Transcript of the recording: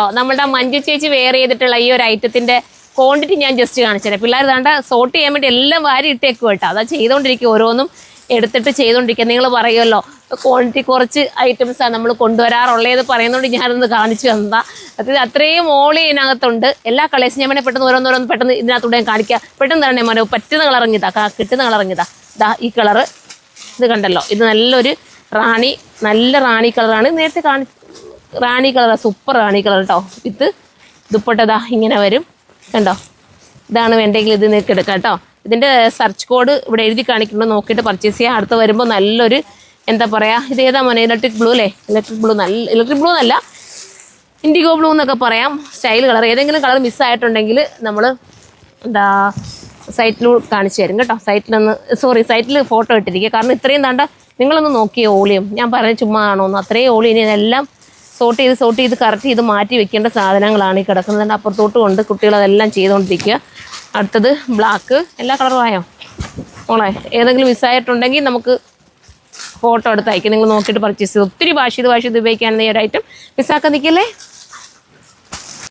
നമ്മുടെ മഞ്ജു ചേച്ചി വെയർ ചെയ്തിട്ടുള്ള ഈ ഒരു ഐറ്റത്തിന്റെ ക്വാണ്ടിറ്റി ഞാൻ ജസ്റ്റ് കാണിച്ചുതരാം. പിള്ളേർ ദാണ്ട സോർട്ട് ചെയ്യാൻ വേണ്ടി എല്ലാം വാരി ഇട്ടേക്കും കേട്ടോ. അതാ ചെയ്തുകൊണ്ടിരിക്കും, ഓരോന്നും എടുത്തിട്ട് ചെയ്തുകൊണ്ടിരിക്കുക. നിങ്ങൾ പറയുമല്ലോ ക്വാണ്ടിറ്റി കുറച്ച് ഐറ്റംസാണ് നമ്മൾ കൊണ്ടുവരാറുള്ളത് പറയുന്നതുകൊണ്ട് ഞാനൊന്ന് കാണിച്ചു തന്നതാ. അത് അത്രയും ഓളി ഇതിനകത്തുണ്ട്. എല്ലാ കളേഴ്സും ഞാൻ പെട്ടെന്ന് ഓരോന്നോരോന്ന് പെട്ടെന്ന് ഇതിനകത്തൂടെ ഞാൻ കാണിക്കാം. പെട്ടെന്ന് തന്നെ മോനെ പറ്റുന്ന കളറിങ്ങിതാ, കിട്ടുന്ന കളറിങ്ങിതാ. ഇതാ ഈ കളറ് ഇത് കണ്ടല്ലോ, ഇത് നല്ലൊരു നല്ല റാണി കളറാണ്. നേരത്തെ റാണി കളറാണ്, സൂപ്പർ റാണി കളർ കേട്ടോ. ഇത് ദുപ്പട്ടതാ ഇങ്ങനെ വരും കണ്ടോ. ഇതാണ് വേണ്ടെങ്കിൽ ഇത് നിങ്ങൾക്ക് എടുക്കാം കേട്ടോ. ഇതിൻ്റെ സെർച്ച് കോഡ് ഇവിടെ എഴുതി കാണിക്കുമ്പോൾ നോക്കിയിട്ട് പർച്ചേസ് ചെയ്യാം. അടുത്ത് വരുമ്പോൾ നല്ലൊരു എന്താ പറയുക, ഇത് ഏതാ മോനെ, ഇലക്ട്രിക് ബ്ലൂ അല്ലേ? ഇലക്ട്രിക് ബ്ലൂ എന്നല്ല, ഇൻഡിഗോ ബ്ലൂ എന്നൊക്കെ പറയാം. സ്റ്റൈൽ കളർ ഏതെങ്കിലും കളർ മിസ്സായിട്ടുണ്ടെങ്കിൽ നമ്മൾ സൈറ്റിൽ കാണിച്ചു തരും കേട്ടോ. സൈറ്റിൽ ഫോട്ടോ ഇട്ടിരിക്കുക. കാരണം ഇത്രയും താണ്ട നിങ്ങളൊന്ന് നോക്കിയേ ഓളിയും. ഞാൻ പറഞ്ഞ ചുമ്മാ ആണോന്ന്, അത്രയും ഓളി. ഇനി ഇതെല്ലാം സോർട്ട് ചെയ്ത് കറക്റ്റ് ചെയ്ത് മാറ്റി വെക്കേണ്ട സാധനങ്ങളാണ് ഈ കിടക്കുന്നത്. അപ്പുറത്തോട്ട് കൊണ്ട് കുട്ടികൾ അതെല്ലാം ചെയ്തുകൊണ്ടിരിക്കുക. അടുത്തത് ബ്ലാക്ക്. എല്ലാ കളറും ആയോ മോളെ? ഏതെങ്കിലും മിസ്സായിട്ടുണ്ടെങ്കിൽ നമുക്ക് ഫോട്ടോ എടുത്ത് അയക്കും. നിങ്ങൾ നോക്കിയിട്ട് പർച്ചേസ് ചെയ്ത് ഒത്തിരി വാഷ് ചെയ്ത് ഉപയോഗിക്കാനുള്ള ഈ ഒരു ഐറ്റം മിസ്സാക്കാൻ നിൽക്കല്ലേ.